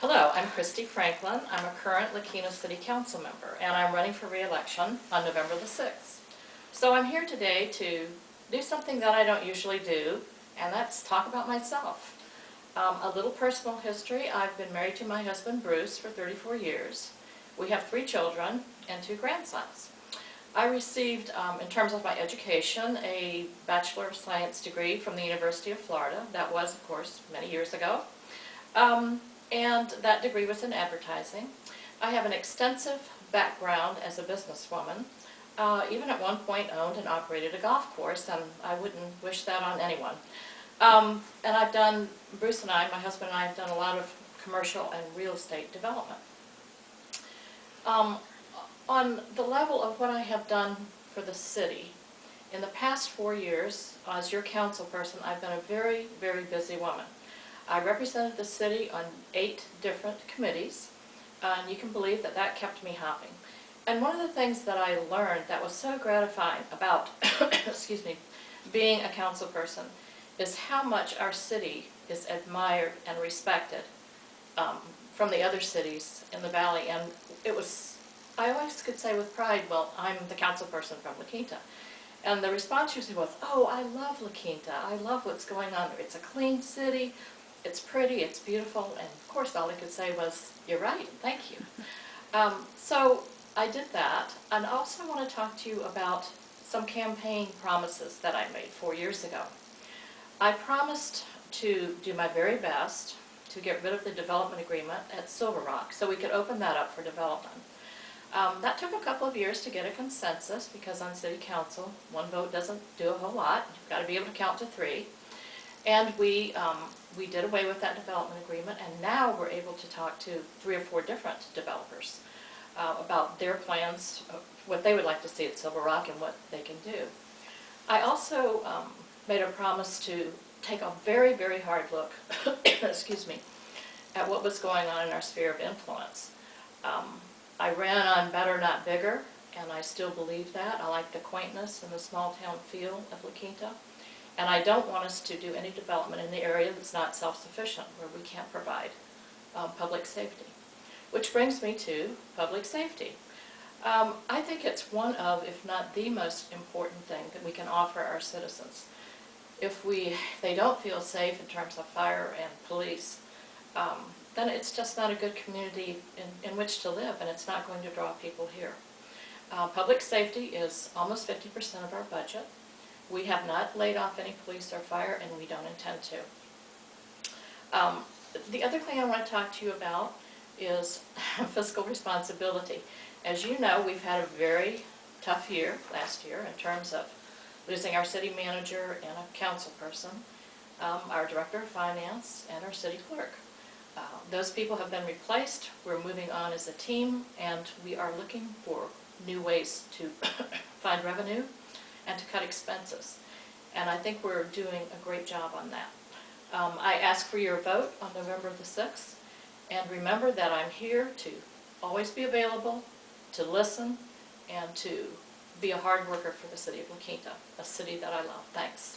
Hello, I'm Kristy Franklin. I'm a current La Quinta City Council member, and I'm running for re-election on November the 6th. So I'm here today to do something that I don't usually do, and that's talk about myself. A little personal history. I've been married to my husband Bruce for 34 years. We have 3 children and 2 grandsons. I received, in terms of my education, a Bachelor of Science degree from the University of Florida. That was, of course, many years ago. And that degree was in advertising. I have an extensive background as a businesswoman. Even at one point owned and operated a golf course, and I wouldn't wish that on anyone. And I've done, Bruce and I, my husband and I, have done a lot of commercial and real estate development. On the level of what I have done for the city, in the past 4 years, as your council person, I've been a very, very busy woman. I represented the city on 8 different committees, and you can believe that that kept me hopping. And one of the things that I learned that was so gratifying about excuse me, being a council person is how much our city is admired and respected from the other cities in the valley. And it was, I always could say with pride, well, I'm the council person from La Quinta. And the response usually was, oh, I love La Quinta. I love what's going on there. It's a clean city. It's pretty, it's beautiful, and of course all I could say was, you're right, thank you. So I did that, and I also want to talk to you about some campaign promises that I made 4 years ago. I promised to do my very best to get rid of the development agreement at Silver Rock so we could open that up for development. That took a couple of years to get a consensus because on city council, 1 vote doesn't do a whole lot. You've got to be able to count to 3. And we did away with that development agreement, and now we're able to talk to 3 or 4 different developers about their plans, what they would like to see at Silver Rock and what they can do. I also made a promise to take a very, very hard look excuse me, at what was going on in our sphere of influence. I ran on better, not bigger, and I still believe that. I like the quaintness and the small town feel of La Quinta. And I don't want us to do any development in the area that's not self-sufficient, where we can't provide public safety. Which brings me to public safety. I think it's one of, if not the most important thing that we can offer our citizens. If they don't feel safe in terms of fire and police, then it's just not a good community in which to live, and it's not going to draw people here. Public safety is almost 50% of our budget. We have not laid off any police or fire, and we don't intend to. The other thing I want to talk to you about is fiscal responsibility. As you know, we've had a very tough year last year in terms of losing our city manager and a council person, our director of finance, and our city clerk. Those people have been replaced. We're moving on as a team, and we are looking for new ways to find revenue and to cut expenses. And I think we're doing a great job on that. I ask for your vote on November the 6th, and remember that I'm here to always be available, to listen, and to be a hard worker for the city of La Quinta, a city that I love. Thanks.